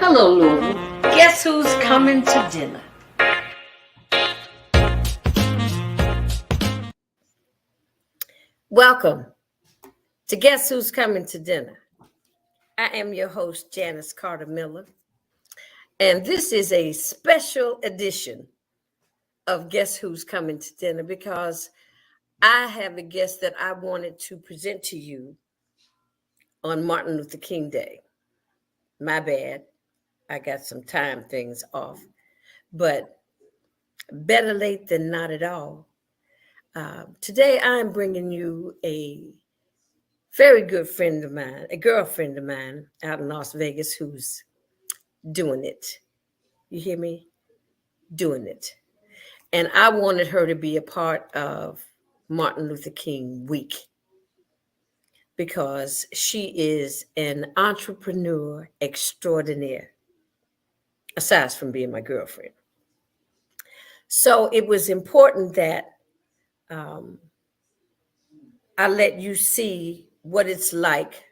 Hello, Louisville. Guess who's coming to dinner? Welcome to Guess Who's Coming to Dinner. I am your host, Janice Carter Miller, and this is a special edition of Guess Who's Coming to Dinner because I have a guest that I wanted to present to you on Martin Luther King Day. My bad. I got some time things off, but better late than not at all. Today, I'm bringing you a very good friend of mine, a girlfriend of mine out in Las Vegas who's doing it. You hear me? Doing it. And I wanted her to be a part of Martin Luther King Week because she is an entrepreneur extraordinaire, aside from being my girlfriend. So it was important that I let you see what it's like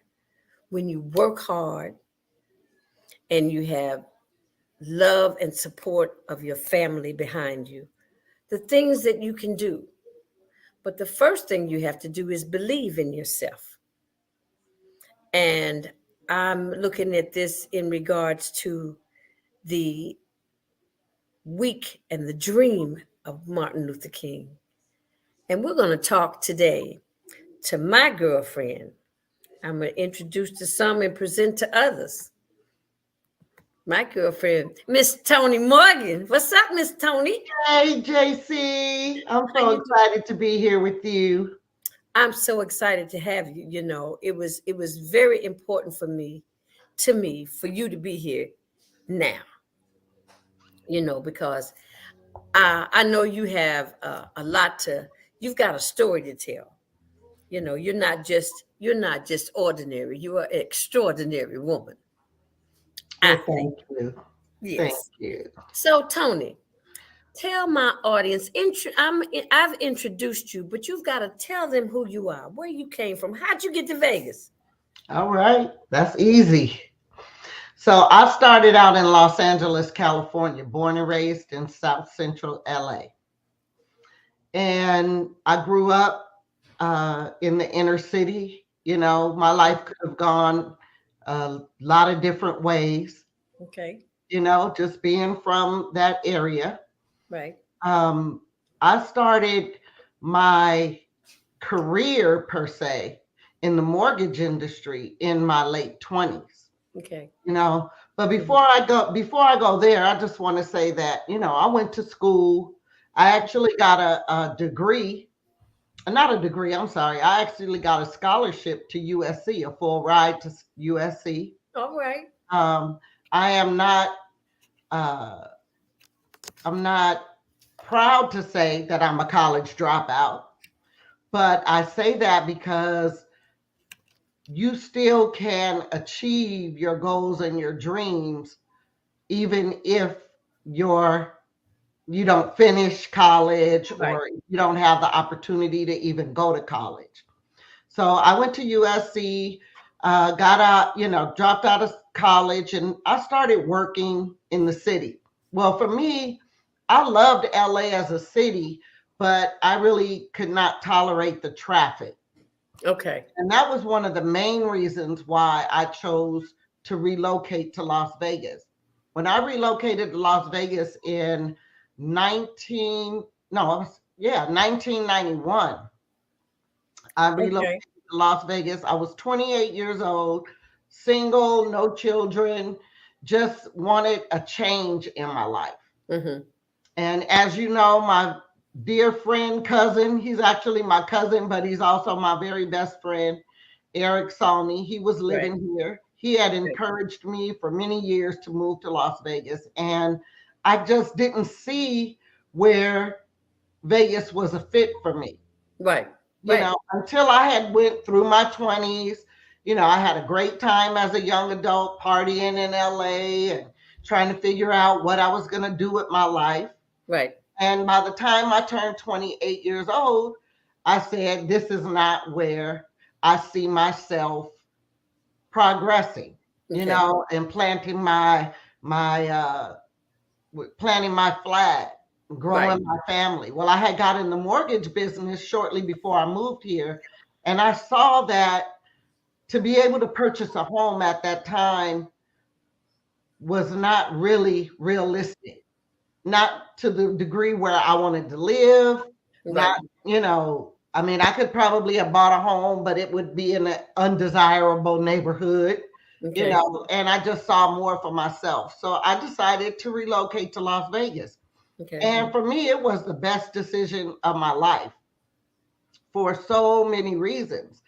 when you work hard and you have love and support of your family behind you, the things that you can do. But the first thing you have to do is believe in yourself. And I'm looking at this in regards to the week and the dream of Martin Luther King. And we're going to talk today to my girlfriend. I'm going to introduce to some and present to others. My girlfriend, Miss Toni Morgan. What's up, Miss Toni? Hey, JC. I'm so excited to be here with you. I'm so excited to have you. You know, it was very important for me, for you to be here now. You know, because I know you have you've got a story to tell. You know, you're not just ordinary. You are an extraordinary woman. Well, thank you. Yes. Thank you. So, Toni, tell my audience. I've introduced you, but you've got to tell them who you are, where you came from, how'd you get to Vegas? All right, that's easy. So I started out in Los Angeles, California, born and raised in South Central LA. And I grew up in the inner city. You know, my life could have gone a lot of different ways. Okay. You know, just being from that area. Right. I started my career per se in the mortgage industry in my late 20s. Okay. You know, but before I go there, I just want to say that, you know, I went to school. I actually got a degree, not a degree, I'm sorry. I actually got a scholarship to USC, a full ride to USC. All right. I am not I'm not proud to say that I'm a college dropout, but I say that because you still can achieve your goals and your dreams even if you don't finish college, Right. or you don't have the opportunity to even go to college. So I went to USC, got out, you know, dropped out of college, and I started working in the city. Well, for me, I loved LA as a city, but I really could not tolerate the traffic. Okay. And that was one of the main reasons why I chose to relocate to Las Vegas. When I relocated to Las Vegas in 1991, I relocated to Las Vegas. I was 28 years old, single, no children, just wanted a change in my life. Mm-hmm. And as you know, my dear friend, cousin, he's actually my cousin, but he's also my very best friend, Eric Salmi. He was living here. He had encouraged me for many years to move to Las Vegas. And I just didn't see where Vegas was a fit for me. Right. You know, until I had went through my 20s, you know, I had a great time as a young adult partying in LA and trying to figure out what I was going to do with my life. Right. And by the time I turned 28 years old, I said, this is not where I see myself progressing, you know, and planting my my planting my flag, Right. growing my family. Well, I had got in the mortgage business shortly before I moved here, and I saw that to be able to purchase a home at that time was not really realistic, not to the degree where I wanted to live, not, Right. I mean, I could probably have bought a home, but it would be in an undesirable neighborhood, Okay. and I just saw more for myself. So I decided to relocate to Las Vegas. Okay. And for me, it was the best decision of my life for so many reasons.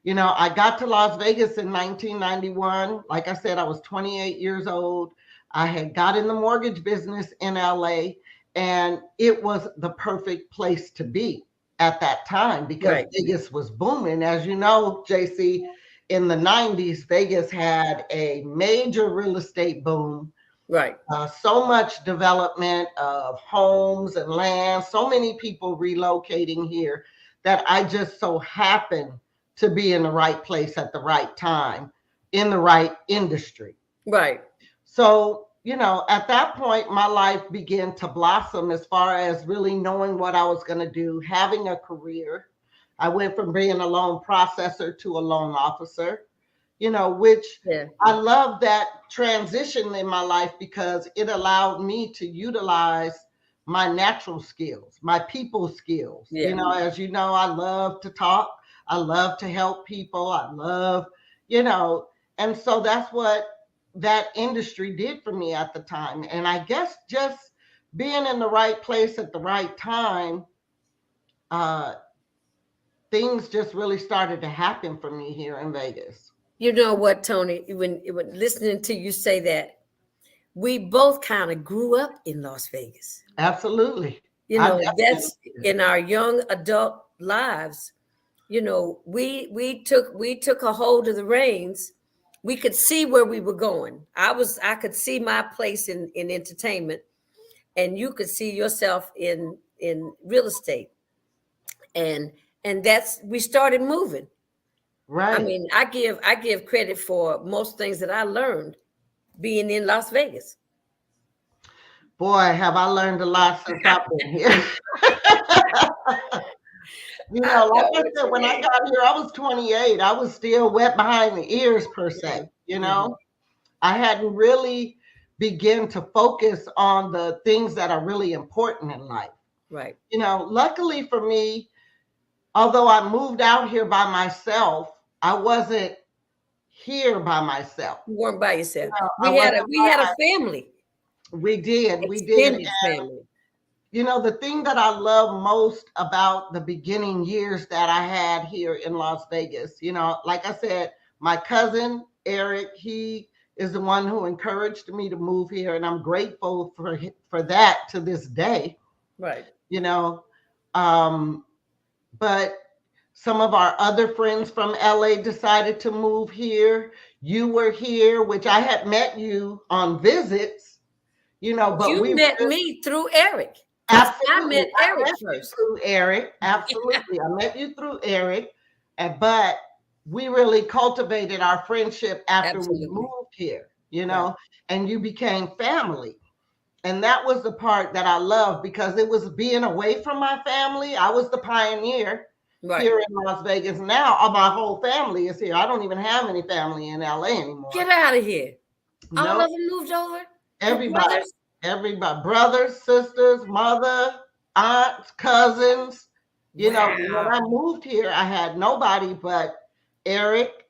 I got to Las Vegas in 1991. Like I said, I was 28 years old. I had got in the mortgage business in LA, and it was the perfect place to be at that time because Right. Vegas was booming. As you know, JC, in the 90s, Vegas had a major real estate boom. Right. So much development of homes and land, so many people relocating here that I just so happened to be in the right place at the right time in the right industry. Right. So, at that point, my life began to blossom as far as really knowing what I was going to do, having a career. I went from being a loan processor to a loan officer, which Yeah. I love that transition in my life because it allowed me to utilize my natural skills, my people skills. Yeah. As you know, I love to talk. I love to help people. I love, you know, and so that's what that industry did for me at the time. And I guess just being in the right place at the right time, uh, things just really started to happen for me here in Vegas. You know what, Tony? When listening to you say that, we both kind of grew up in Las Vegas. Absolutely. You I know, definitely that's did. in our young adult lives. You know, we took a hold of the reins. We could see where we were going. I could see my place in entertainment, and you could see yourself in real estate, and that's we started moving. I Right. mean, I give credit for most things that I learned being in Las Vegas. Boy, have I learned a lot since I've been here. I Like know I what said, you when I mean. got here, I was 28. I was still wet behind the ears, per se. Hmm. I hadn't really begun to focus on the things that are really important in life. Right. Luckily for me, although I moved out here by myself, I wasn't here by myself. You weren't by yourself. I We had wasn't a we had a by family, we did. extended family. The thing that I love most about the beginning years that I had here in Las Vegas, like I said, my cousin Eric, he is the one who encouraged me to move here, and I'm grateful for that to this day. Right. You know, um, but some of our other friends from LA decided to move here. You were here, which I had met you on visits, but You we met me through Eric because I absolutely. met I Eric met you first. through Eric. Absolutely. I met you through Eric. But we really cultivated our friendship after we Absolutely. moved here, Right. and you became family. And that was the part that I loved because it was being away from my family. I was the pioneer Right. here in Las Vegas. Now my whole family is here. I don't even have any family in LA Get anymore. out of here. All No, of them moved over. Your everybody, brothers. everybody, brothers, sisters, mother, aunts, cousins. When I Wow. moved here, I had nobody but Eric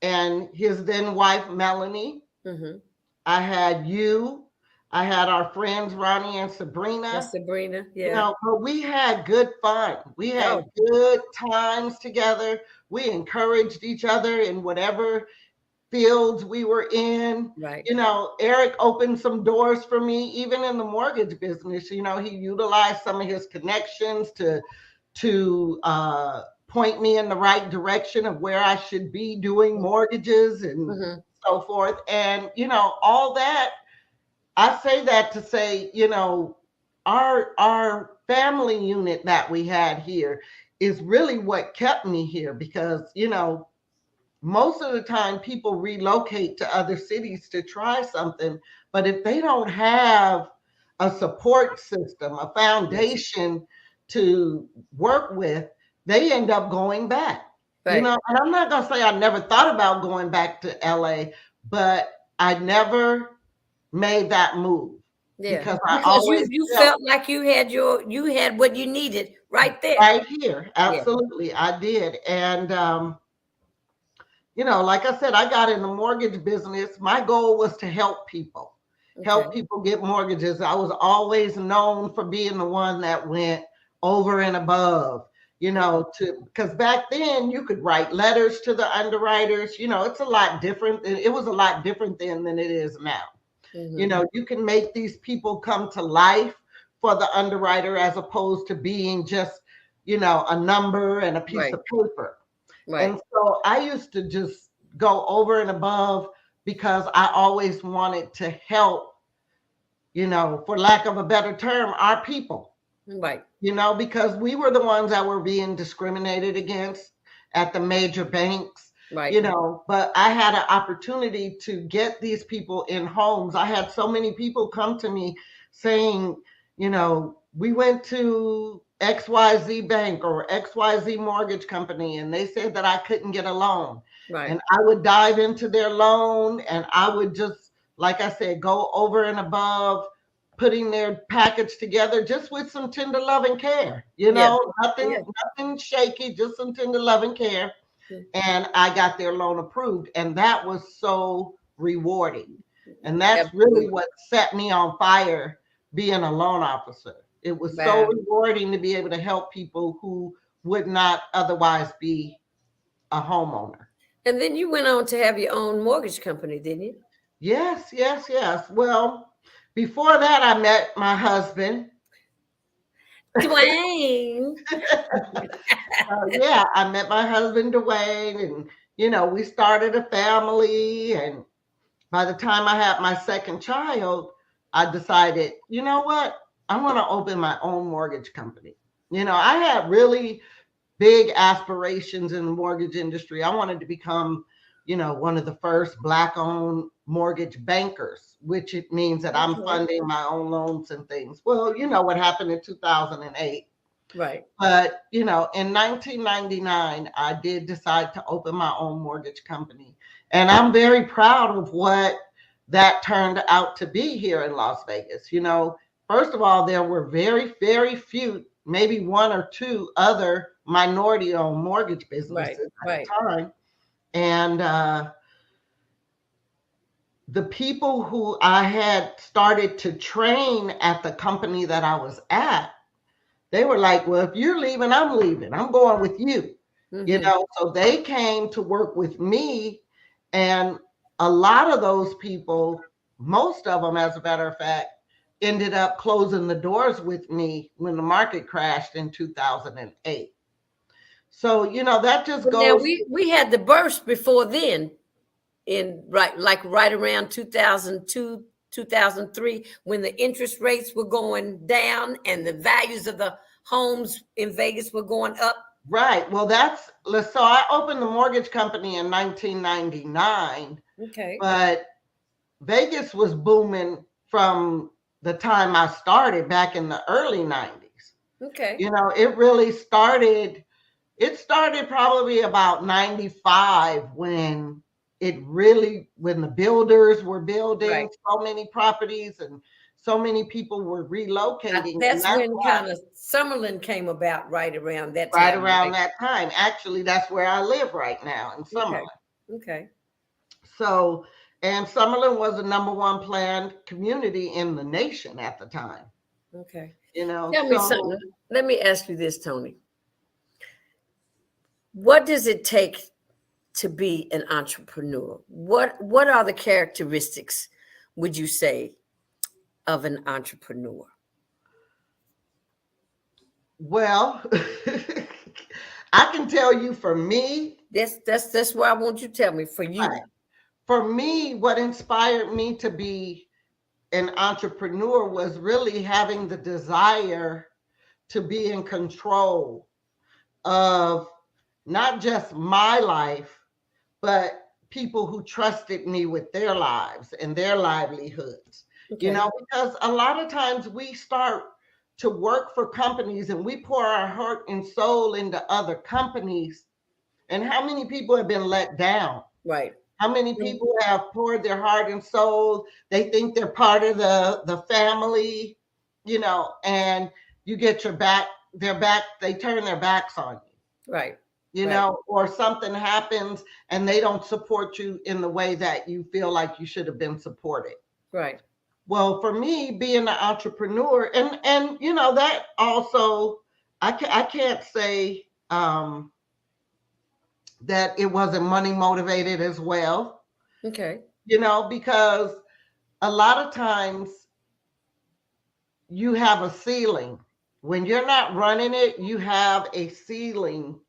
and his then wife, Melanie. Mm-hmm. I had you. I had our friends, Ronnie and That's Sabrina. Sabrina. Yeah. But we had good fun. We had Oh, good times together. We encouraged each other in whatever fields we were in. right. Eric opened some doors for me, even in the mortgage business. He utilized some of his connections to point me in the right direction of where I should be doing mortgages and Mm-hmm. so forth. And all that. I say that to say, our family unit that we had here is really what kept me here because most of the time people relocate to other cities to try something, But if they don't have a support system, a foundation to work with, they end up going back. You know, and I'm not gonna say I never thought about going back to LA, but I never made that move because I always you felt like you had what you needed right there. Right here. Absolutely. I did. And you know, like I said, I got in the mortgage business. My goal was to help people. Help people get mortgages. I was always known for being the one that went over and above, you know, because back then you could write letters to the underwriters. You know, it's a lot different. It was a lot different then than it is now. You know, you can make these people come to life for the underwriter as opposed to being just, you know, a number and a piece of paper. And so I used to just go over and above because I always wanted to help, you know, for lack of a better term, our people. You know, because we were the ones that were being discriminated against at the major banks. You know, but I had an opportunity to get these people in homes. I had so many people come to me saying, you know, we went to XYZ bank or XYZ mortgage company, and they said that I couldn't get a loan. And I would dive into their loan, and I would just, like I said, go over and above, putting their package together just with some tender love and care. You know, nothing shaky, just some tender love and care. And I got their loan approved. And that was so rewarding. And that's really what set me on fire being a loan officer. It was so rewarding to be able to help people who would not otherwise be a homeowner. And then you went on to have your own mortgage company, didn't you? Yes, yes, yes. Well, before that, I met my husband. Dwayne. Yeah, I met my husband, Dwayne, and, you know, we started a family. And by the time I had my second child, I decided, you know what? I want to open my own mortgage company. You know, I had really big aspirations in the mortgage industry. I wanted to become, you know, one of the first Black-owned mortgage bankers, which it means that I'm funding my own loans and things. Well, you know what happened in 2008. But, you know, in 1999, I did decide to open my own mortgage company. And I'm very proud of what that turned out to be here in Las Vegas. You know, first of all, there were very, very few, maybe one or two other minority-owned mortgage businesses at the time. And the people who I had started to train at the company that I was at, they were like, well, if you're leaving, I'm leaving. I'm going with you. You know, so they came to work with me. And a lot of those people, most of them, as a matter of fact, ended up closing the doors with me when the market crashed in 2008. So, you know, that just goes. Now we had the burst before then, right around 2002, 2003, when the interest rates were going down and the values of the homes in Vegas were going up. Right. Well, so I opened the mortgage company in 1999. But Vegas was booming from the time I started back in the early 90s. You know, it started probably about 95 when the builders were building so many properties and so many people were relocating. That's when kind of Summerlin came about, right around that time. Right around that time. Actually, that's where I live right now, in Summerlin. So, and Summerlin was the #1 planned community in the nation at the time. You know, tell me something. Let me ask you this, Toni. What does it take to be an entrepreneur? What are the characteristics, would you say, of an entrepreneur? Well, I can tell you, for me, that's why I want you to tell me. For you, for me, what inspired me to be an entrepreneur was really having the desire to be in control of not just my life, but people who trusted me with their lives and their livelihoods. Okay. because a lot of times we start to work for companies and we pour our heart and soul into other companies. And how many people have been let down? Right. How many Mhm. people have poured their heart and soul? They think they're part of the family, and you get they turn their backs on you, Right. Right. or something happens and they don't support you in the way that you feel like you should have been supported. Right. Well, for me, being an entrepreneur, and that also, I can't say that it wasn't money motivated as well, Okay. because a lot of times you have a ceiling. When you're not running it, you have a ceiling.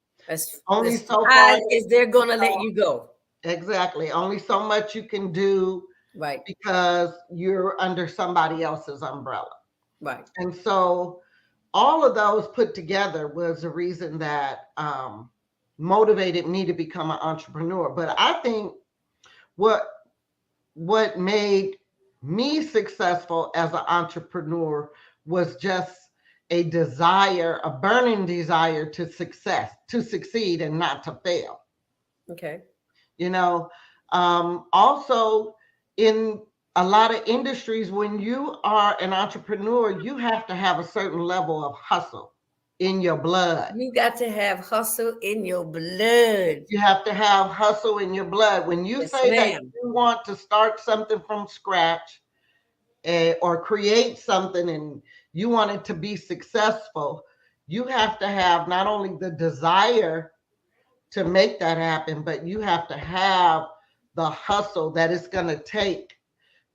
Only As so high far. as they're gonna let you go. Exactly. Only so much you can do Right. because you're under somebody else's umbrella. Right. And so all of those put together was the reason that motivated me to become an entrepreneur. But I think what made me successful as an entrepreneur was just a burning desire to succeed and not to fail. Okay. You know, also in a lot of industries, when you are an entrepreneur, you have to have a certain level of hustle in your blood. You got to have hustle in your blood. You have to have hustle in your blood. When you Yes, say that ma'am. you want to start something from scratch, or create something and you want it to be successful, you have to have not only the desire to make that happen, but you have to have the hustle that it's going to take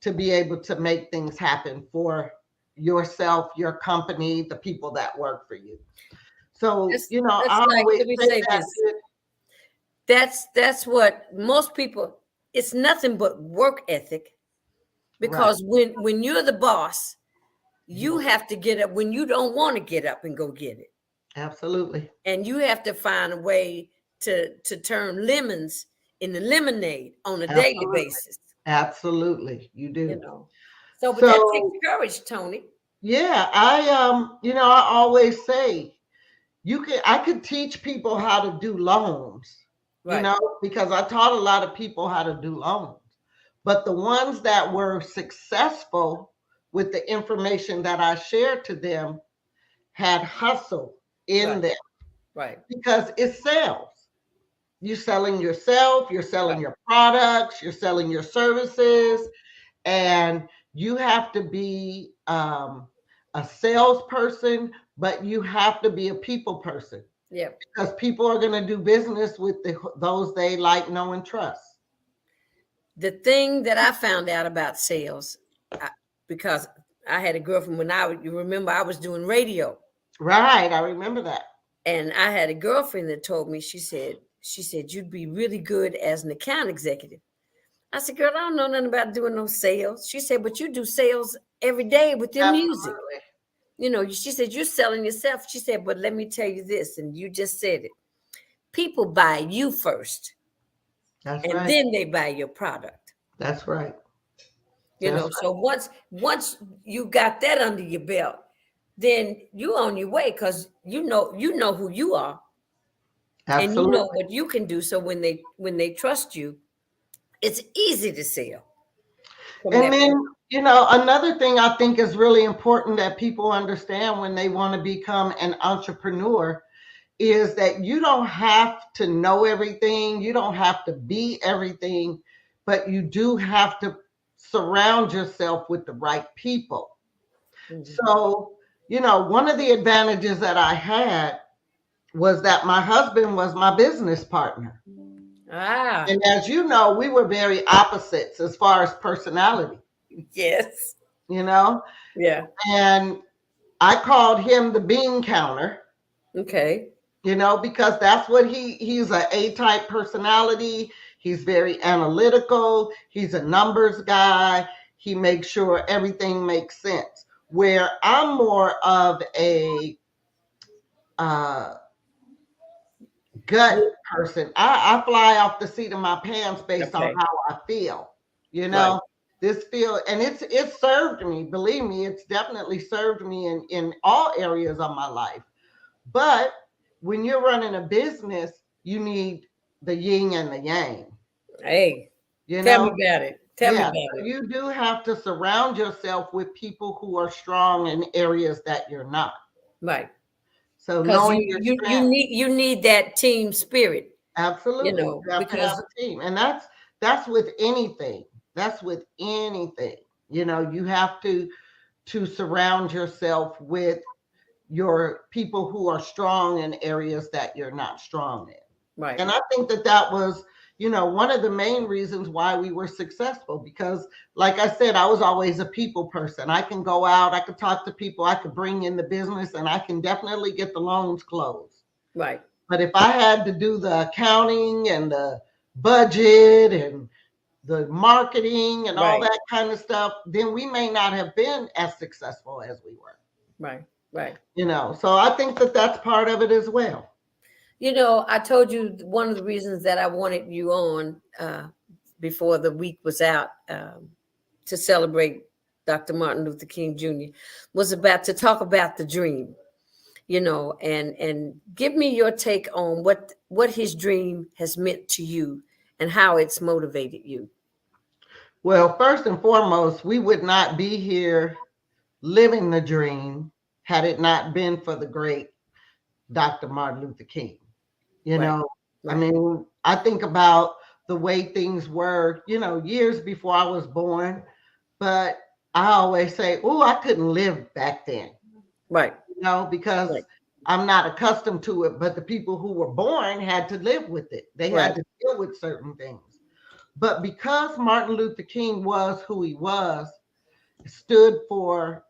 to be able to make things happen for yourself, your company, the people that work for you. So, That's I like, always let me say say that. this. That's what most people, it's nothing but work ethic. Right. Because when you're the boss, you have to get up when you don't want to get up and go get it. Absolutely. And you have to find a way to turn lemons into lemonade on a daily Absolutely. basis. Absolutely. You You do. know. So, but that takes So, courage, Toni. yeah, I always say I could teach people how to do loans, Right. because I taught a lot of people how to do loans. But the ones that were successful with the information that I shared to them had hustle in Right. them Right. because it sells. You're selling yourself, you're selling Right. your products, you're selling your services, and you have to be a salesperson, but you have to be a people person Yeah. because people are going to do business with those they like, know, and trust. The thing that I found out about sales, because I had a girlfriend you remember I was doing radio. Right, I remember that. And I had a girlfriend that told me, she said, you'd be really good as an account executive. I said, girl, I don't know nothing about doing no sales. She said, but you do sales every day with your music. Absolutely. She said, you're selling yourself. She said, but let me tell you this, and you just said it. People buy you first, That's and right. then they buy your product. That's right. That's right. So once you got that under your belt, then you on your way because you know who you are and you know Absolutely. what you can do. So when they trust you, it's easy to sell from And that then, point. another thing I think is really important that people understand when they want to become an entrepreneur is that you don't have to know everything, you don't have to be everything, but you do have to surround yourself with the right people. Mhm. So, one of the advantages that I had was that my husband was my business partner. Ah, And as you know, we were very opposites as far as personality, yes. you know, Yeah. and I called him the bean counter, Okay. because that's what he's a A-type personality. He's very analytical. He's a numbers guy. He makes sure everything makes sense. Where I'm more of a uh, gut person. I fly off the seat of my pants based on Okay. how I feel. You Right. know, this field, and it served me. Believe me, it's definitely served me in all areas of my life. But when you're running a business, you need the yin and the yang. Hey, You tell me know, about it. Tell me yeah. about So it. you do have to surround yourself with people who are strong in areas that you're not. Right. So Because knowing your strength, you need that team spirit, absolutely, you have to have because a team, and that's with anything. That's with anything. You have to surround yourself with your people who are strong in areas that you're not strong in. right, And I think that was, one of the main reasons why we were successful, because like I said, I was always a people person. I can go out, I could talk to people, I could bring in the business, and I can definitely get the loans closed. right, But if I had to do the accounting and the budget and the marketing and all right, that kind of stuff, then we may not have been as successful as we were. right, right. So I think that that's part of it as well. I told you one of the reasons that I wanted you on before the week was out, to celebrate Dr. Martin Luther King Jr. was about to talk about the dream, and give me your take on what his dream has meant to you and how it's motivated you. Well, first and foremost, we would not be here living the dream had it not been for the great Dr. Martin Luther King. Right, I right, mean, I think about the way things were, years before I was born, but I always say, oh, I couldn't live back then, right, because right, I'm not accustomed to it. But the people who were born had to live with it, they had right, to deal with certain things. But because Martin Luther King was who he was, stood for,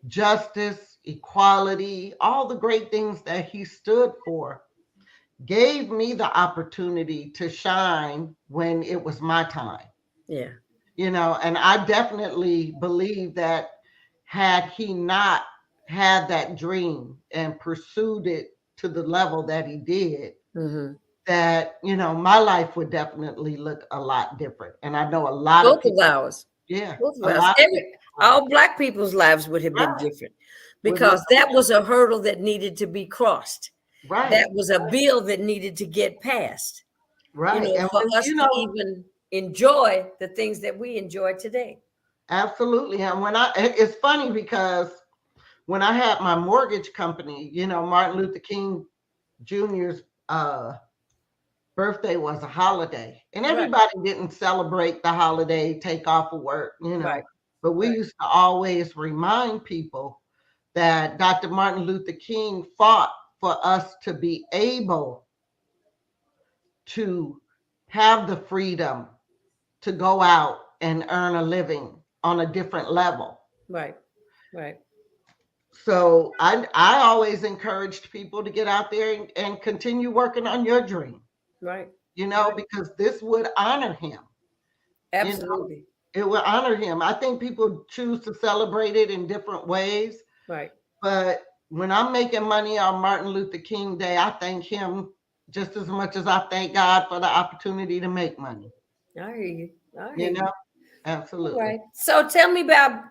justice, equality, all the great things that he stood for, gave me the opportunity to shine when it was my time. yeah, And I definitely believe that had he not had that dream and pursued it to the level that he did, mm-hmm. that, my life would definitely look a lot different. And I know a lot of Both of people, ours. yeah, Both of a us. lot of people, All Black people's lives would have been right, different, would look because that was a hurdle that needed to be crossed. right, That was a bill that needed to get passed, right. And for when, us to even enjoy the things that we enjoy today. absolutely. And it's funny because when I had my mortgage company, Martin Luther King Jr.'s birthday was a holiday, and Right, everybody didn't celebrate the holiday, take off of work, right, but we right, used to always remind people that Dr. Martin Luther King fought for us to be able to have the freedom to go out and earn a living on a different level. right, right, So I always encouraged people to get out there and continue working on your dream, right, right. because this would honor him. You know, Absolutely. it would honor him. I think people choose to celebrate it in different ways, Right. but when I'm making money on Martin Luther King Day, I thank him just as much as I thank God for the opportunity to make money. I hear you. I hear You know, you. All absolutely. right. So tell me about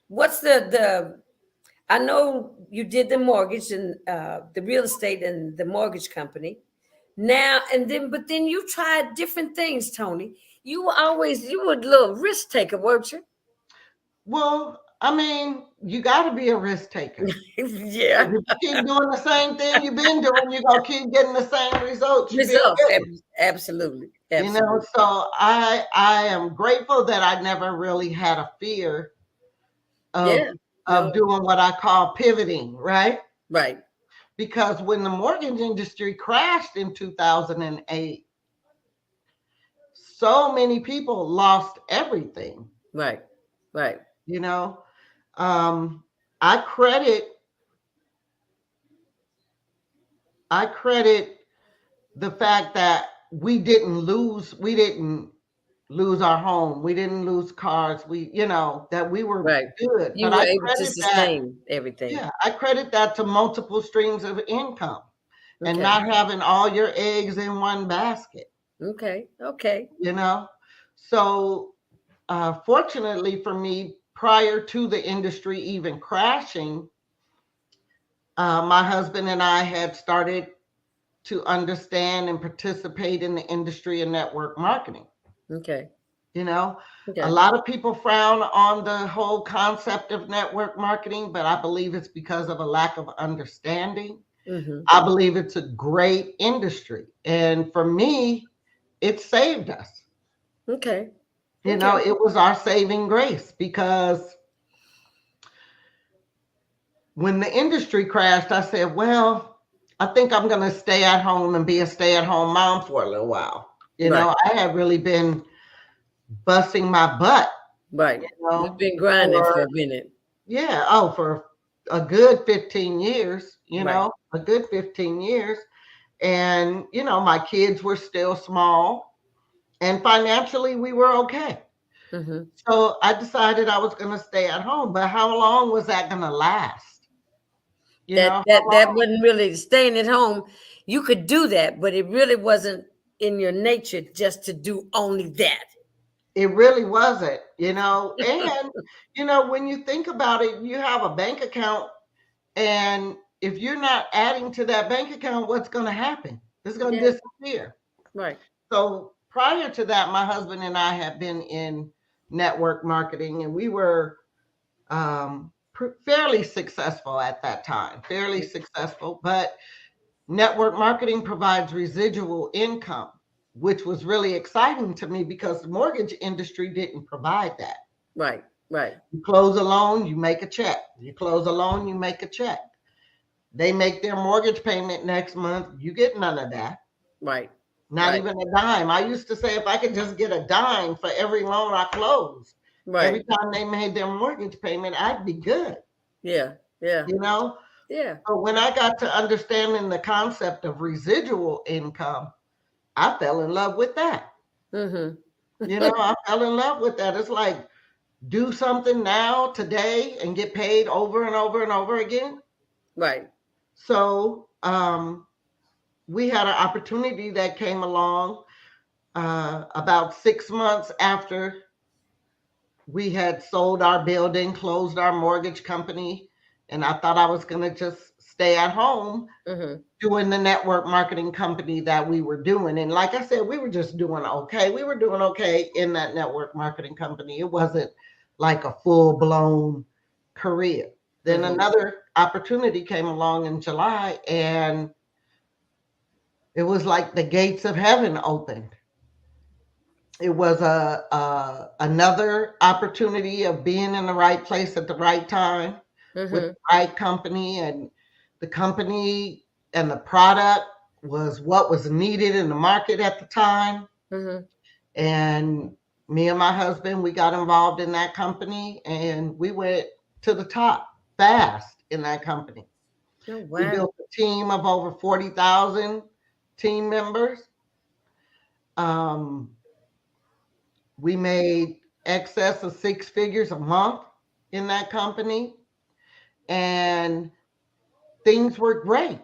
what's the I know you did the mortgage and the real estate and the mortgage company. Now and then, but then you tried different things, Toni. You were a little risk taker, weren't you? Well, I mean, you got to be a risk taker. If Yeah. you keep doing the same thing you've been doing, you're gonna keep getting the same results you've been Results. getting. Absolutely. Absolutely. So I am grateful that I never really had a fear of Yeah. No. doing what I call pivoting, right? Right. Because when the mortgage industry crashed in 2008, so many people lost everything. Right. Right. You know, um, I credit I credit the fact that we didn't lose our home, we didn't lose cars, that we were Right. good. You But were able to sustain everything. yeah, I credit that to multiple streams of income and Okay. not having all your eggs in one basket, Okay. Okay. you know. So fortunately for me, prior to the industry even crashing, my husband and I had started to understand and participate in the industry of network marketing. Okay. You know, Okay. a lot of people frown on the whole concept of network marketing, but I believe it's because of a lack of understanding. Mm-hmm. I believe it's a great industry. And for me, it saved us. Okay. You Okay. know, it was our saving grace because when the industry crashed, I said, well, I think I'm going to stay at home and be a stay at home mom for a little while. You Right. know, I had really been busting my butt, Right. you You've know, been grinding for for, a minute. yeah, oh, for a good 15 years, you Right. know, a good 15 years. And, you know, my kids were still small and financially we were okay. Mm-hmm. So I decided I was going to stay at home. But how long was that going to last? You That know, that that wasn't really staying at home. You could do that, but it really wasn't in your nature just to do only that. it really wasn't, you know. And, you know, when you think about it, you have a bank account. And if you're not adding to that bank account, what's going to happen? It's going Yeah. to disappear. Right. So prior to that, my husband and I had been in network marketing and we were fairly successful at that time, fairly successful. But network marketing provides residual income, which was really exciting to me because the mortgage industry didn't provide that. Right. Right. You close a loan, you make a check. You close a loan, you make a check. They make their mortgage payment next month. You get none of that. Right. Not Right. even a dime. I used to say if I could just get a dime for every loan I closed, every Right. time they made their mortgage payment, I'd be good. Yeah. Yeah. You know? Yeah. But when I got to understanding the concept of residual income, I fell in love with that. Mm-hmm. You know, I fell in love with that. It's like do something now, today, and get paid over and over and over again. Right. So we had an opportunity that came along about 6 months after we had sold our building, closed our mortgage company, and I thought I was going to just stay at home Mm-hmm. doing the network marketing company that we were doing. And like I said, we were just doing okay. We were doing okay in that network marketing company. It wasn't like a full blown career. Then Mm-hmm. another opportunity came along in July, and it was like the gates of heaven opened. It was another opportunity of being in the right place at the right time with Mm-hmm. the right company, and the company and the product was what was needed in the market at the time. Mm-hmm. And me and my husband, we got involved in that company and we went to the top fast in that company. Oh, We wow. built a team of over 40,000 team members. Um, we made excess of six figures a month in that company, and things were great,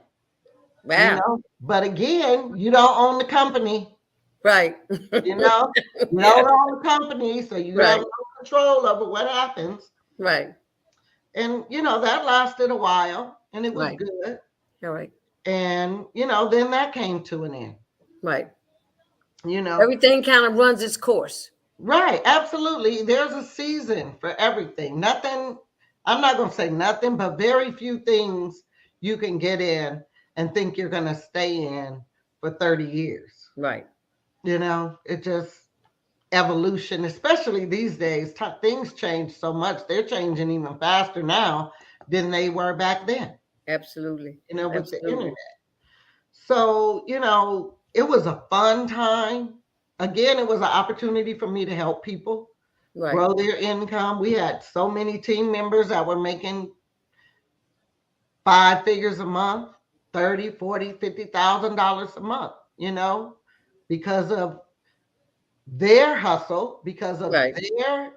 you Wow. know. But again, you don't own the company, Right. you know. You Yeah. don't own the company, so you have Right. no control over what happens. Right. And you know that lasted a while, and it was Right. good. All right. And you know, then that came to an end. Right. You know, Everything kind of runs its course. right? Absolutely. There's a season for everything. Nothing. I'm not going to say nothing, but very few things you can get in and think you're going to stay in for 30 years. Right. You know, it just evolution, especially these days. Things change so much. They're changing even faster now than they were back then. Absolutely. You know, with the Absolutely. internet. So, you know, it was a fun time. Again, it was an opportunity for me to help people Right. grow their income. We had so many team members that were making five figures a month, 30, 40, $50,000 a month, you know, because of their hustle, because of Right. their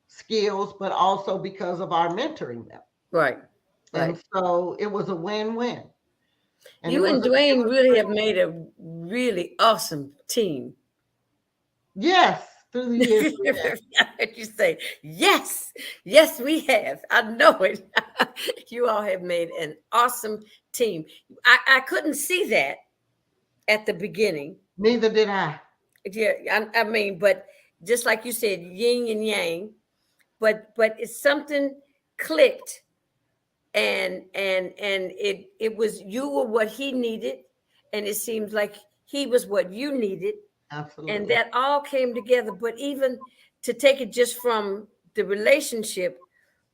skills, but also because of our mentoring them. Right. Right. And so it was a win-win. And You and it Dwayne was really great. have made a really awesome team. Yes, through the years. I heard you say, yes, yes, we have. I know it. You all have made an awesome team. I couldn't see that at the beginning. Neither did I. Yeah, I mean, but just like you said, yin and yang, but it's something clicked, and it was, you were what he needed, and it seems like he was what you needed, Absolutely. and that all came together. But even to take it just from the relationship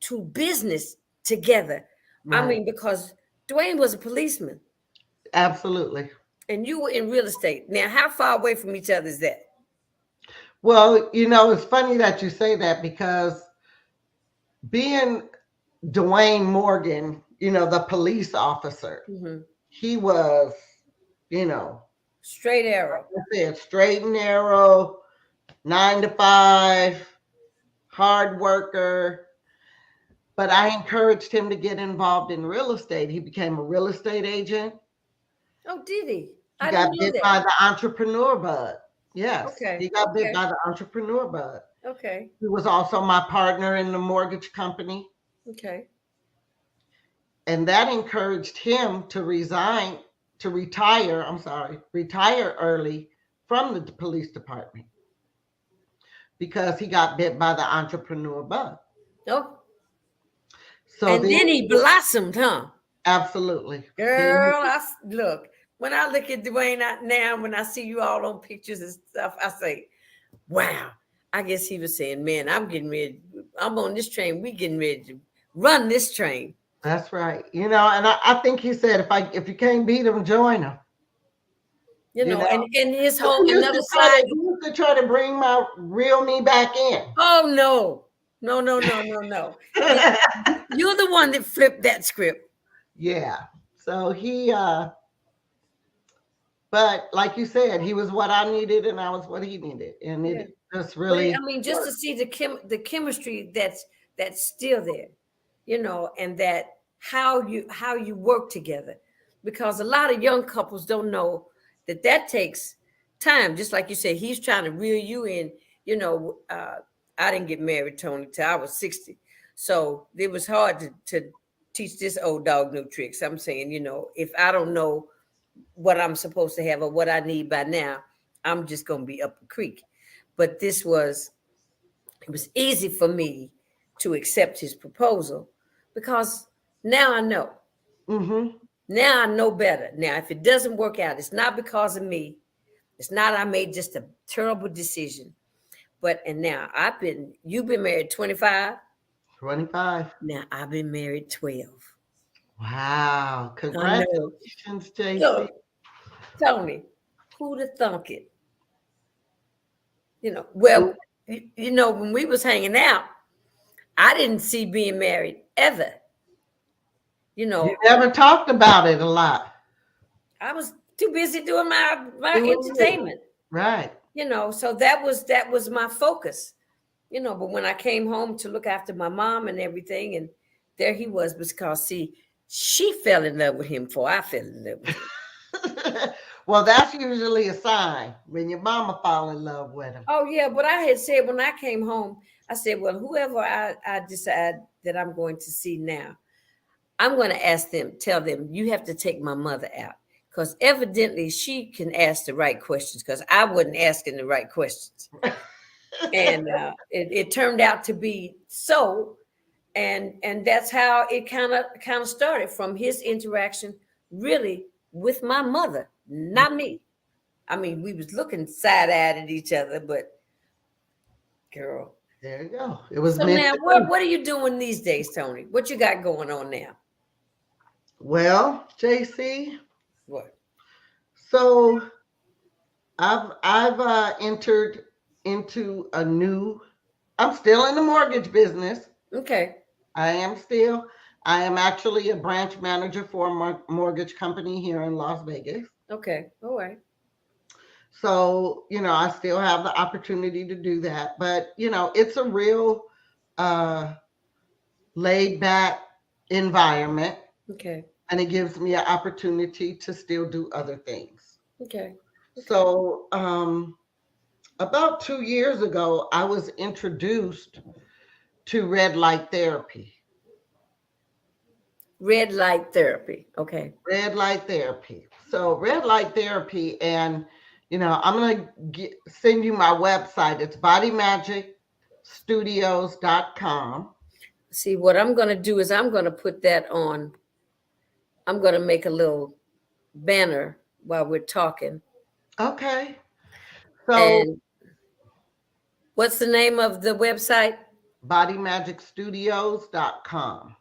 to business together, I Right. mean, because Dwayne was a policeman Absolutely. and you were in real estate. Now, how far away from each other is that? Well, it's funny that you say that because being Dwayne Morgan, the police officer, Mm-hmm. he was, you know, Straight arrow. like I said, straight and narrow, 9 to 5, hard worker. But I encouraged him to get involved in real estate. He became a real estate agent. Oh, did he? He I got didn't know bit that. by the entrepreneur bug. Yes, Okay. he got bit Okay. by the entrepreneur bug. Okay. He was also my partner in the mortgage company. Okay. And that encouraged him to retire early from the police department because he got bit by the entrepreneur bug. Oh, So and then he blossomed, huh? absolutely. Girl, look, when I look at Dwayne now, when I see you all on pictures and stuff, I say, wow. I guess he was saying, man, I'm on this train. We getting ready to run this train. That's right. And I think he said, if you can't beat him, join him. And his He whole used another to try side. to, he used to try to bring my real me back in. Oh no. No. You're the one that flipped that script. Yeah. So but like you said, he was what I needed and I was what he needed. And Yeah. it just But really I mean, just to see the chemistry that's still there, and that how you work together, because a lot of young couples don't know that takes time. Just like you said, he's trying to reel you in. I didn't get married, Tony, till I was 60, so it was hard to teach this old dog new tricks. I'm saying, if I don't know what I'm supposed to have or what I need by now, I'm just gonna be up the creek. But it was easy for me to accept his proposal because now I know. Mm-hmm. Now I know better. Now, if it doesn't work out, it's not because of me. It's not I made just a terrible decision. And now you've been married 25. 25. Now I've been married 12. Wow. I know. Congratulations, JC. Look, Tony, who'd have thunk it? Well, when we was hanging out, I didn't see being married ever. You never talked about it a lot. I was too busy doing my Doing entertainment. Right. So that was my focus. But when I came home to look after my mom and everything, and there he was, because see, she fell in love with him before I fell in love with him. Well, that's usually a sign when your mama fall in love with him. Oh yeah, but I had said when I came home, I said, well, whoever I decide that I'm going to see now, I'm going to tell them, you have to take my mother out, because evidently she can ask the right questions, because I wasn't asking the right questions. And it turned out to be so, and that's how it kind of started, from his interaction really with my mother, not me. I mean, we was looking side-eyed at each other, but girl. There you go. It was So meant now, to what are you doing these days, Tony? What you got going on now? Well, JC. What? So I've entered into I'm still in the mortgage business. Okay. I am actually a branch manager for a mortgage company here in Las Vegas. Okay. All right. So, I still have the opportunity to do that, but it's a real laid back environment. Okay. And it gives me an opportunity to still do other things. Okay. So, About 2 years ago, I was introduced to red light therapy. Red light therapy. Okay. Red light therapy. So red light therapy, and I'm gonna send you my website. It's bodymagicstudios.com. See, what I'm going to do is I'm going to put that on. I'm going to make a little banner while we're talking. Okay. So, and what's the name of the website? bodymagicstudios.com.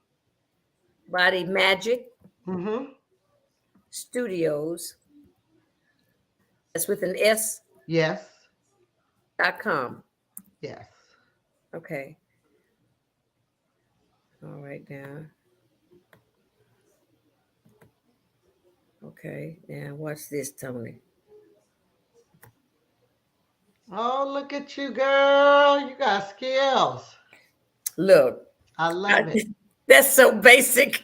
Body Magic Mm-hmm. Studios. That's with an S. Yes. .com. Yes. Okay. All right now. Okay. Now watch this, Toni. Oh, look at you, girl. You got skills. Look. I love it. That's so basic.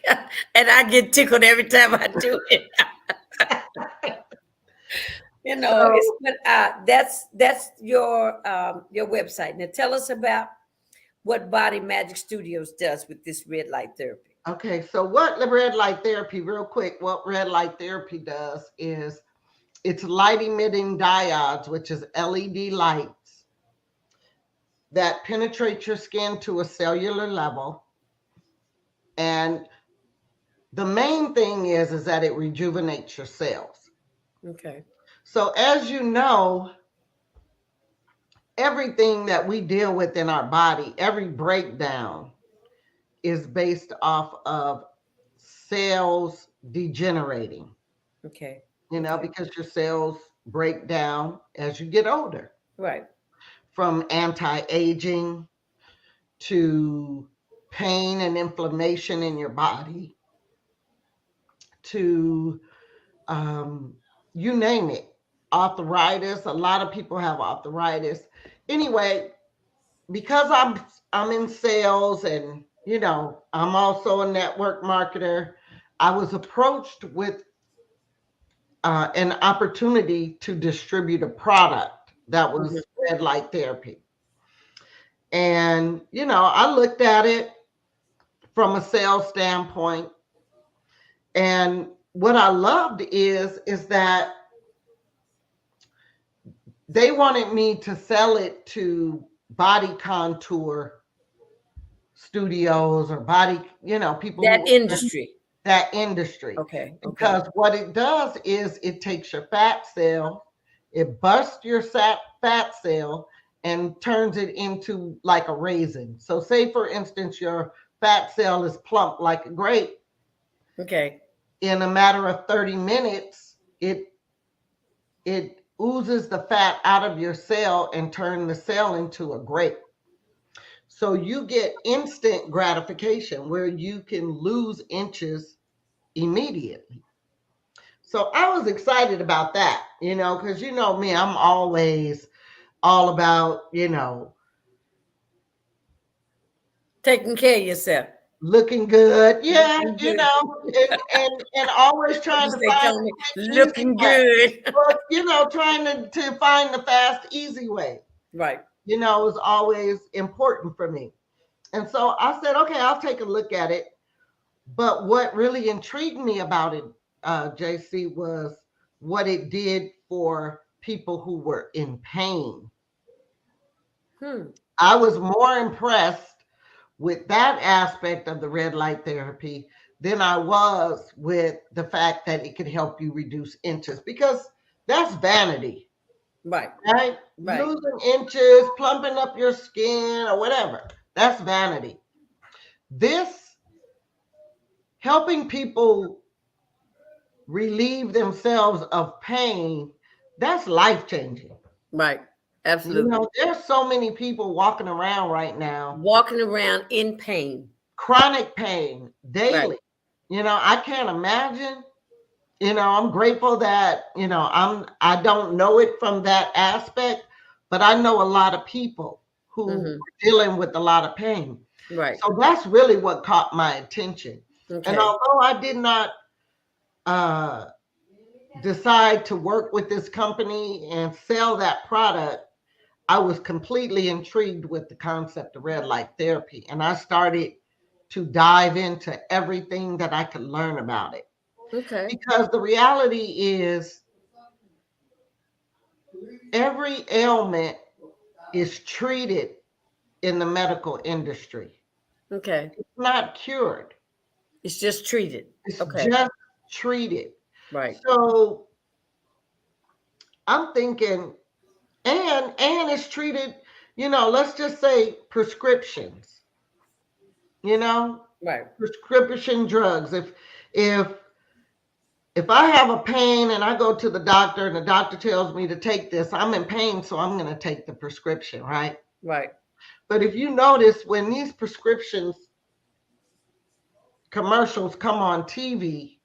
And I get tickled every time I do it. So, It's that's your website. Now tell us about what Body Magic Studios does with this red light therapy. okay, so what the red light therapy, real quick, what red light therapy does is it's light emitting diodes, which is LED lights that penetrate your skin to a cellular level. And the main thing is that it rejuvenates your cells. Okay. So as you know, everything that we deal with in our body, every breakdown is based off of cells degenerating. Okay. Because your cells break down as you get older. Right. From anti-aging to pain and inflammation in your body to you name it, arthritis. A lot of people have arthritis. Anyway, because I'm in sales and I'm also a network marketer, I was approached with an opportunity to distribute a product that was red light therapy. And I looked at it from a sales standpoint, and what I loved is that they wanted me to sell it to body contour studios or body, people that industry. That industry. Okay. Because what it does is it takes your fat cell, it busts your fat cell and turns it into like a raisin. So say for instance, your fat cell is plump like a grape. Okay. In a matter of 30 minutes, it oozes the fat out of your cell and turn the cell into a grape. So you get instant gratification where you can lose inches immediately. So I was excited about that, because me, I'm always all about, taking care of yourself. Looking good. Yeah, and always trying to find looking good. But, trying to find the fast, easy way. Right. Was always important for me. And so I said, okay, I'll take a look at it. But what really intrigued me about it, JC, was what it did for people who were in pain. I was more impressed with that aspect of the red light therapy than I was with the fact that it could help you reduce inches, because that's vanity. Right. Losing inches, plumping up your skin or whatever, that's vanity. This helping people relieve themselves of pain, that's life-changing. Right. Absolutely. There's so many people walking around right now. Walking around in pain. Chronic pain daily. Right. I can't imagine. I'm grateful that, I don't know it from that aspect, but I know a lot of people who are dealing with a lot of pain. Right. So that's really what caught my attention. Okay. And although I did not decide to work with this company and sell that product, I was completely intrigued with the concept of red light therapy, and I started to dive into everything that I could learn about it. Okay. Because the reality is, every ailment is treated in the medical industry. Okay. It's not cured. It's just treated. It's Okay. just treated. Right. So I'm thinking, and it's treated, let's just say prescriptions, you know, Right. prescription drugs. If if I have a pain and I go to the doctor and the doctor tells me to take this, I'm in pain, so I'm going to take the prescription, right? Right. But if you notice, when these prescriptions commercials come on TV,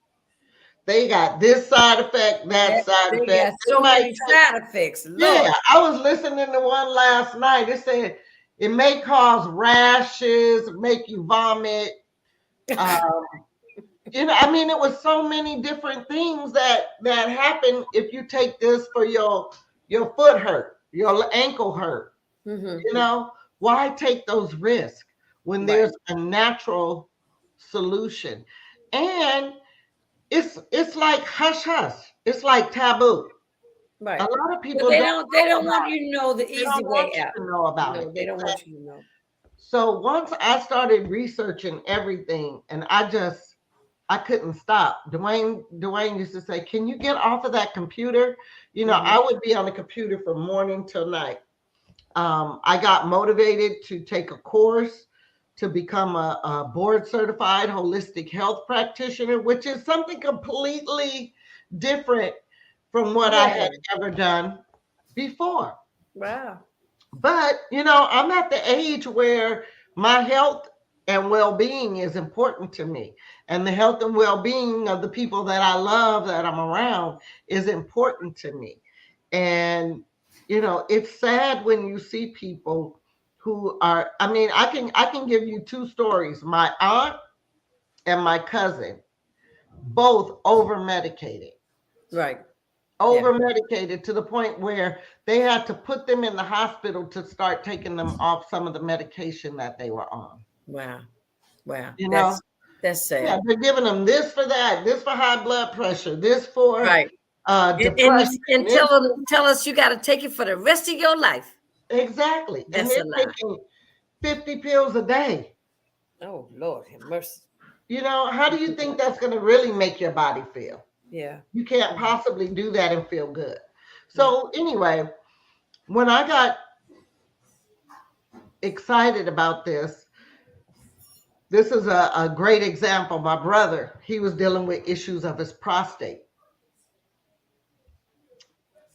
they got this side effect, that side They effect. got It so might many take, side effects. yeah, Lord. I was listening to one last night. It said it may cause rashes, make you vomit. Um, I mean, it was so many different things that happen if you take this for your foot hurt, your ankle hurt. Mm-hmm. Why take those risks when Right. there's a natural solution? And it's like hush hush. It's like taboo. A Right. lot of Well, people don't they know don't want about it. you to know the They easy don't want way out. you to know about it. No, they don't want you to know. So once I started researching everything, and I couldn't stop. Dwayne used to say, "Can you get off of that computer?" Mm-hmm. I would be on the computer from morning till night. I got motivated to take a course to become a board certified holistic health practitioner, which is something completely different from what I Yeah. had ever done before. Wow. But, I'm at the age where my health and well being is important to me. And the health and well being of the people that I love, that I'm around, is important to me. And, it's sad when you see people who are, I mean, I can give you two stories. My aunt and my cousin, both over medicated, Right. Yeah. over medicated to the point where they had to put them in the hospital to start taking them off some of the medication that they were on. Wow. Wow. You know, That's yeah, sad. they're giving them this for that, this for high blood pressure, this for Right. depression, And this tell us you got to take it for the rest of your life. exactly, and That's they're a lie. taking 50 pills a day. Oh Lord, have mercy. How do you think that's going to really make your body feel? Yeah. You can't possibly do that and feel good. Yeah. So anyway, when I got excited about this is a great example. My brother, he was dealing with issues of his prostate.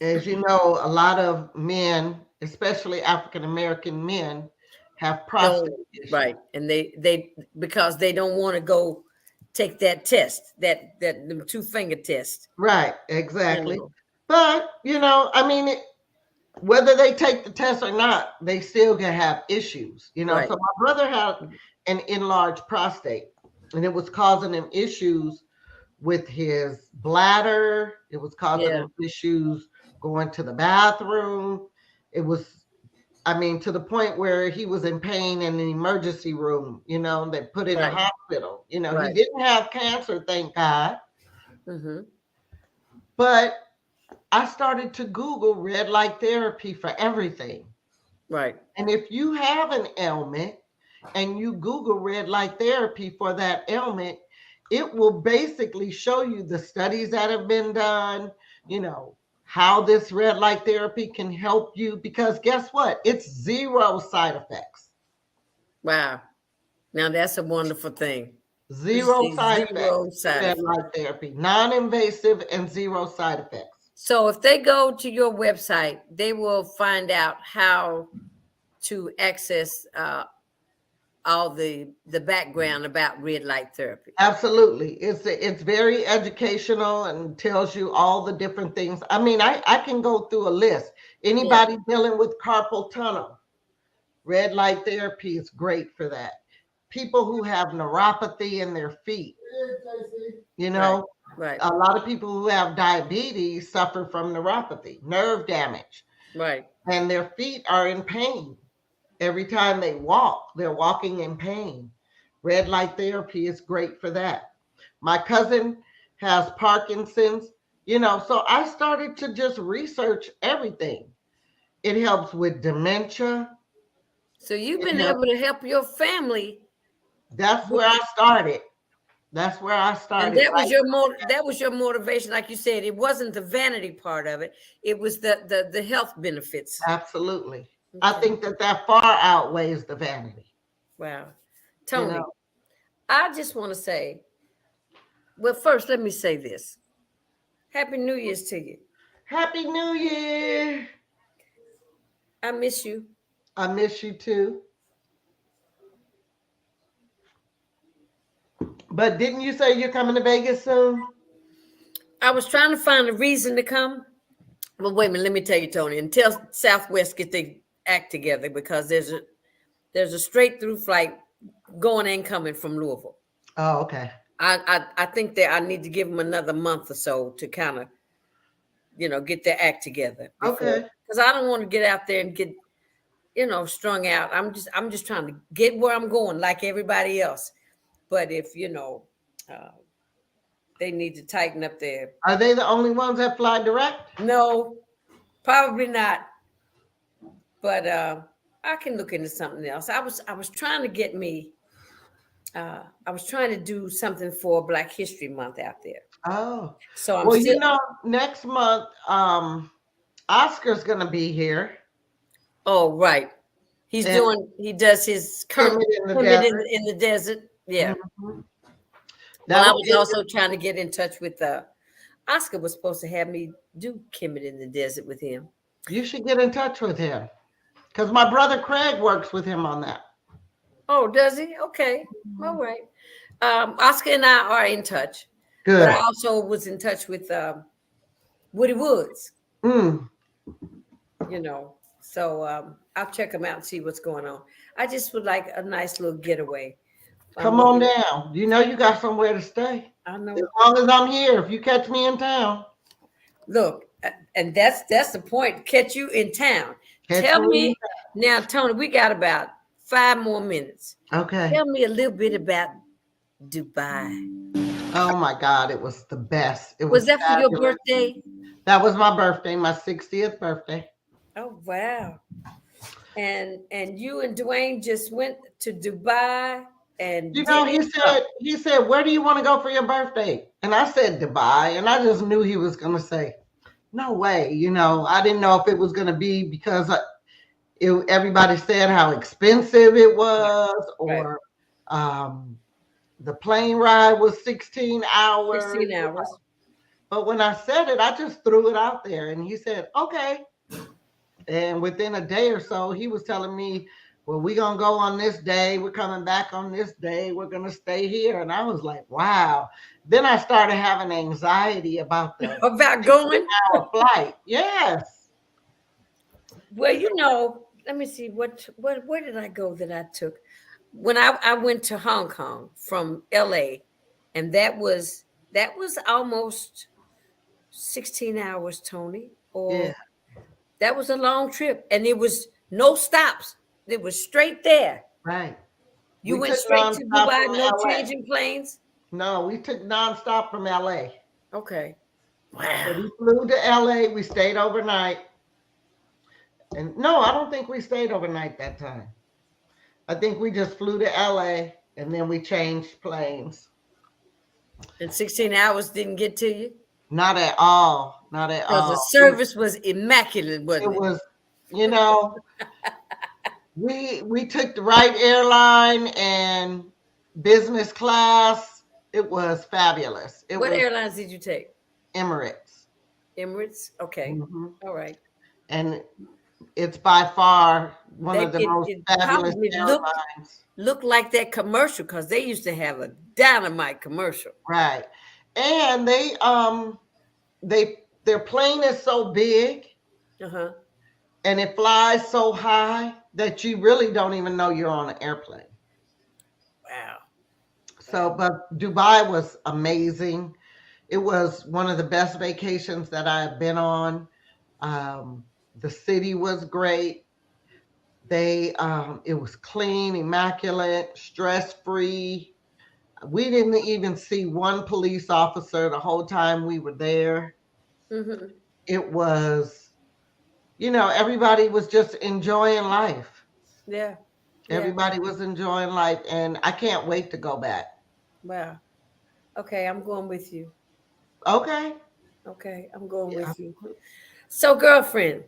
As you know, a lot of men, especially African American men, have prostate Don't issues. right, and they because they don't want to go take that test, that the 2-finger test. Right, You exactly. know. But, I mean, whether they take the test or not, they still can have issues. Right. So my brother had an enlarged prostate, and it was causing him issues with his bladder. It was causing Yeah. him issues going to the bathroom. It was, I mean, to the point where he was in pain in the emergency room, they put in the Right. hospital. He Right. didn't have cancer, thank God. Mm-hmm. But I started to Google red light therapy for everything. Right. And if you have an ailment and you Google red light therapy for that ailment, it will basically show you the studies that have been done, how this red light therapy can help you. Because guess what? It's zero side effects. Wow. Now that's a wonderful thing. Zero side Zero effects. side Red effects. light therapy, non-invasive and zero side effects. So if they go to your website, they will find out how to access all the background about red light therapy. Absolutely. It's very educational and tells you all the different things. I mean, I can go through a list. Yeah. Anybody dealing with carpal tunnel, red light therapy is great for that. People who have neuropathy in their feet, Right. Right. a lot of people who have diabetes suffer from neuropathy, nerve damage. Right. and their feet are in pain. Every time they walk, they're walking in pain. Red light therapy is great for that. My cousin has Parkinson's, so I started to just research everything. It helps with dementia. So you've It been helps. able to help your family. That's where I started. That's where I And started. that was your motivation. Like you said, it wasn't the vanity part of it. It was the health benefits. Absolutely. I Okay. think that far outweighs the vanity. Wow. You Toni, know, I just want to say, well, first, let me say this. Happy New Year's to you. Happy New Year. I miss you. I miss you too. But didn't you say you're coming to Vegas soon? I was trying to find a reason to come. Well, wait a minute. Let me tell you, Toni. Until Southwest get their act together, because there's a straight through flight going and coming from Louisville. Oh, okay. I think that I need to give them another month or so to kind of get their act together before, Okay. because I don't want to get out there and get strung out. I'm just trying to get where I'm going like everybody else. But if uh, they need to tighten up their Are they the only ones that fly direct? no, probably not. But I can look into something else. I was trying to get me. I was trying to do something for Black History Month out there. Oh, So I'm well, still. next month, Oscar's gonna be here. Oh, right. And He does his Kermit in the Kermit desert. in the desert. Yeah. Mhm. Well, That I will was be also trying to get in touch with Oscar was supposed to have me do Kermit in the desert with him. You should get in touch with him because my brother Craig works with him on that. Oh, does he? Okay. All Mhm. right. Oscar and I are in touch, but I Good. also was in touch with Woody Woods, Mm. So I'll check him out and see what's going on. I just would like a nice little getaway. I'm Come on looking. down. You know you got somewhere to stay. I As know. long as I'm here, if you catch me in town, Look, and that's the point. Catch you in town. catch Tell me in me now, Toni. We got about 5 more minutes. town. Okay. Tell me a little bit about Dubai. Oh my God, it was the best. It Was was that for your fabulous. birthday? That was my birthday, my 60th birthday. Oh wow! And you and Dwayne just went to Dubai and You know, did. he said, where do you want to go for your birthday? And I said Dubai, and I just knew he was gonna say, no way. I didn't know if it was gonna be because everybody said how expensive it was, Right. or um, the plane ride was 16 hours. 16 hours. But when I said it, I just threw it out there, and he said, okay. And within a day or so, he was telling me, well, we're going to go on this day. We're coming back on this day. We're going to stay here. And I was like, wow. Then I started having anxiety about the About going. 16-hour flight. Yes. Well, let me see where did I go that I took when I went to Hong Kong from LA, and that was almost 16 hours, Toni. Yeah. Or that was a long trip, and it was no stops. It was straight there. Right. You We went took straight to nonstop Dubai, from no LA. changing planes. No, we took nonstop from LA. Okay. So Wow. we flew to LA. We stayed overnight. And no, I don't think we stayed overnight that time. I think we just flew to LA and then we changed planes. And 16 hours didn't get to you Not at all. Not at because the all. service was immaculate, It wasn't it? was, you know, we took the right airline and business class. It was fabulous. It What was airlines did you take? Emirates. Emirates. Okay. Mhm. All right. And it's by far one They of the it, most it fabulous probably airlines. looked like that commercial because they used to have a dynamite commercial. Right. And their plane is so big Uh-huh. and it flies so high that you really don't even know you're on an airplane. Wow. So, but Dubai was amazing. It was one of the best vacations that I have been on. Um, The city was great. It was clean, immaculate, stress free. We didn't even see one police officer the whole time we were there. Mm-hmm. It was, everybody was just enjoying life. Yeah. Yeah. Everybody was enjoying life, and I can't wait to go back. Wow. Okay, I'm going with you. Okay. Okay, I'm going Yeah. with you. So, girlfriend,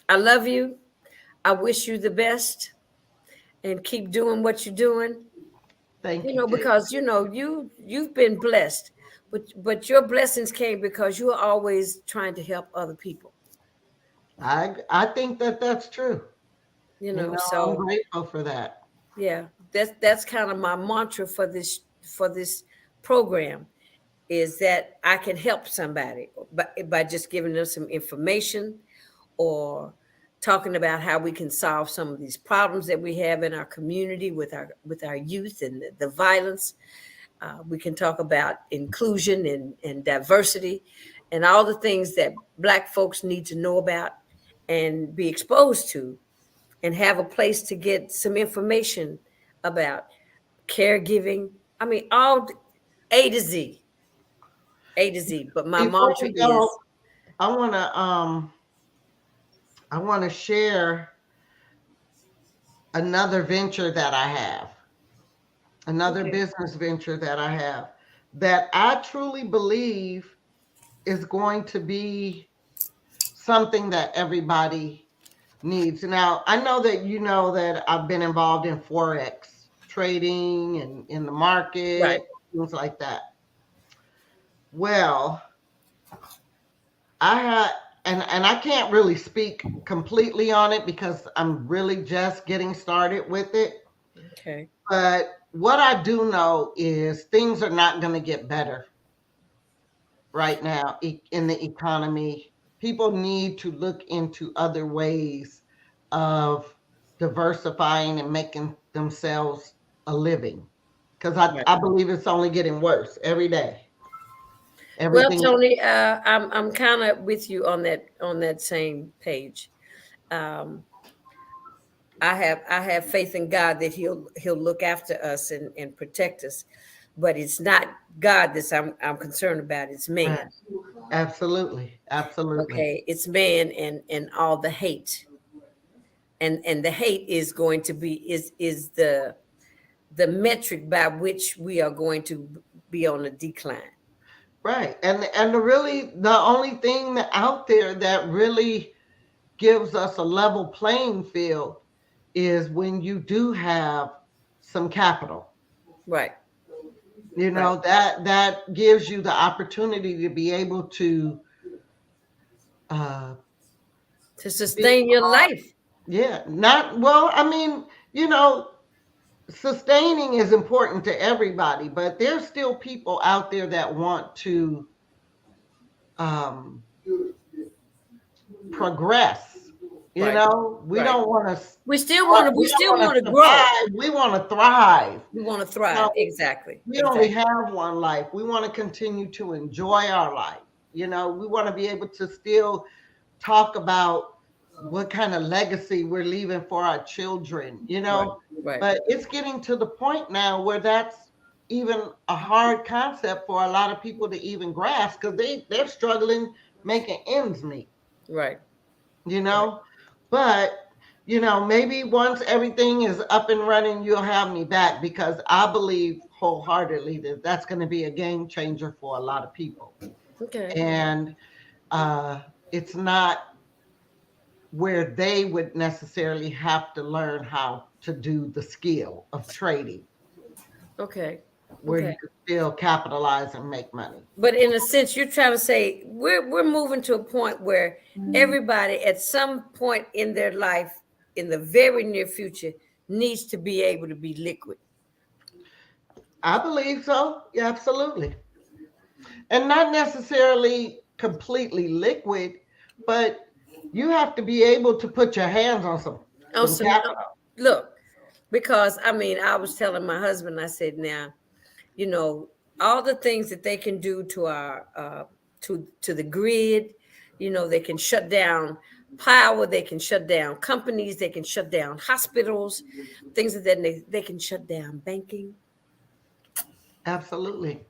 I love you. I wish you the best and keep doing what you're doing. Thank you, dear. Because you've been blessed, but your blessings came because you're always trying to help other people. I think that that's true. I'm So grateful for that. yeah, that's kind of my mantra for this program is that I can help somebody by just giving them some information or talking about how we can solve some of these problems that we have in our community with our youth and the violence. We can talk about inclusion and diversity and all the things that Black folks need to know about and be exposed to and have a place to get some information about caregiving. I mean, all A to Z, A to Z. But my Before mantra we go, is I want to share another venture that I have. Another okay, business venture that I have that I truly believe is going to be something that everybody needs. Now, I know that you know that I've been involved in Forex trading and in the right. market, things like that. Well, I had, and I can't really speak completely on it because I'm really just getting started with it. Okay, But what I do know is things are not going to get better right now in the economy. People need to look into other ways of diversifying and making themselves a living because right. I believe it's only getting worse every day. Well, Everything. Tony, I'm kind of with you on that same page. Um, I have faith in God that He'll look after us and protect us, but it's not God that I'm concerned about. It's Right. man. Absolutely. Absolutely. Okay, it's man and all the hate, and the hate is going to be is the metric by which we are going to be on a decline. Right. And the only thing that out there that really gives us a level playing field is when you do have some capital. Right, right. That gives you the opportunity to be able to uh To be sustain your life. yeah, not well, I mean, you know, sustaining is important to everybody, but there's still people out there that want to um progress. Right, We right. don't want to We still want to. We we don't still want want to to grow. survive, we want to thrive. We want to You know, thrive. Exactly. we only Exactly. have one life. We want to continue to enjoy our life. We want to be able to still talk about what kind of legacy we're leaving for our children. Right. Right. But it's getting to the point now where that's even a hard concept for a lot of people to even grasp because they're struggling making ends meet, Right. you Right. know. But maybe once everything is up and running, you'll have me back because I believe wholeheartedly that that's going to be a game changer for a lot of people. Okay. And uh, it's not where they would necessarily have to learn how to do the skill of trading, Okay. where Okay. you could still capitalize and make money. But in a sense, you're trying to say we're moving to a point where everybody at some point in their life, in the very near future, needs to be able to be liquid. I believe so. Yeah, absolutely. And not necessarily completely liquid, but you have to be able to put your hands on Oh, some capital. look, because I mean, I was telling my husband, I said, now, you know, all the things that they can do to our to the grid, they can shut down power, they can shut down companies, they can shut down hospitals, things of that they can shut down banking. Absolutely.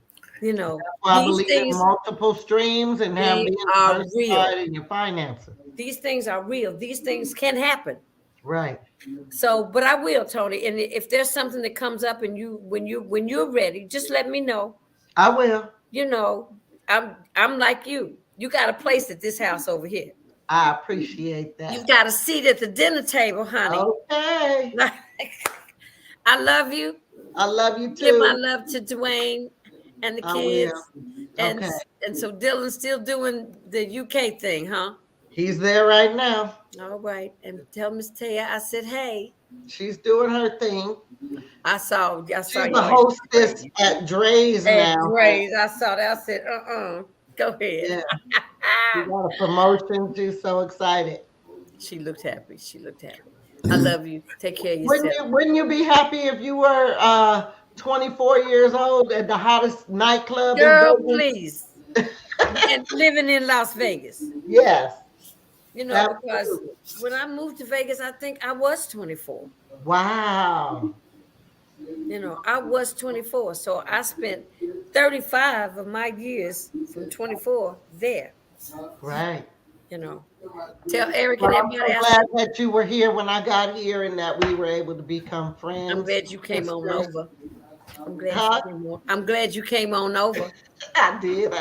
You know, Well, I these believe in things, multiple streams and they being are real. diversified in your finances. These things are real. These things can happen. Right. So, but I will, Tony. And if there's something that comes up and when you're ready, just let me know. I will. You know, I'm like you. You got a place at this house over here. I appreciate You've that. got a seat at the dinner table, honey. Okay. I love you. I love you Give my too. love to Dwayne and the I will. kids. And Okay. and so Dylan's still doing the UK thing, huh? He's there right now. All right. And tell Miss Taya I said, hey. She's doing her thing. I saw She's you the hostess at Dre's at now. Dre's. I saw that. I said, go ahead. Yeah. She got a promotion. She's so excited. She looked happy. She looked happy. I love you. Take care of yourself. Wouldn't you be happy if you were 24 years old at the hottest nightclub Girl, in Vegas? please. And living in Las Vegas. Yes. You know, Absolutely. because when I moved to Vegas, I think I was 24. Wow. You know, I was 24. So I spent 35 of my years from 24 there. Right. You know, tell Eric Well, and I'm everybody so else. glad that you were here when I got here and that we were able to become friends. I'm glad you came on over. I'm glad Huh? you came on. I'm glad you came on over. I did.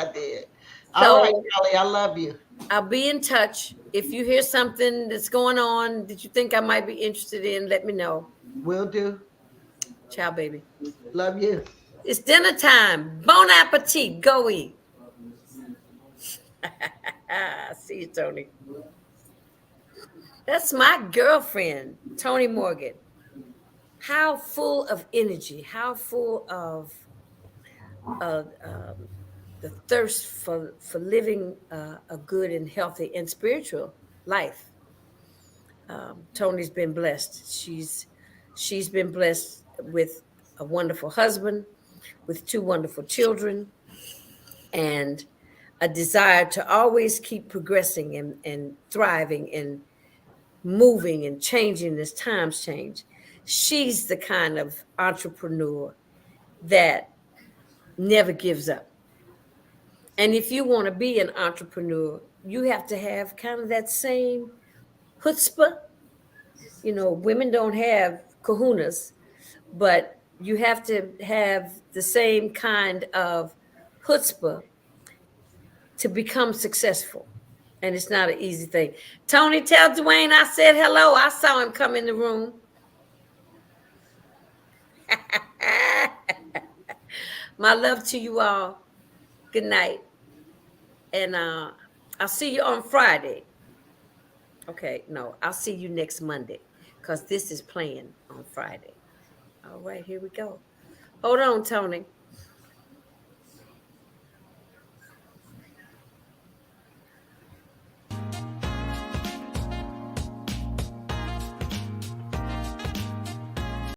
All So right, Kelly, I love you. I'll be in touch. If you hear something that's going on that you think I might be interested in, let me know. Will do. Ciao, baby. Love you. It's dinner time. Bon appetit. Go eat. See you, Tony. That's my girlfriend, Toni Morgan. How full of energy, how full of the thirst for living a good and healthy and spiritual life. Toni's been blessed. She's been blessed with a wonderful husband, with two wonderful children, and a desire to always keep progressing and thriving and moving and changing as times change. She's the kind of entrepreneur that never gives up. And if you want to be an entrepreneur, you have to have kind of that same chutzpah. You know, women don't have kahunas, but you have to have the same kind of chutzpah to become successful. And it's not an easy thing. Toni, tell Dwayne I said hello. I saw him come in the room. My love to you all. Good night. And I'll see you on Friday. Okay, no, I'll see you next Monday because this is playing on Friday. All right, here we go. Hold on, Toni.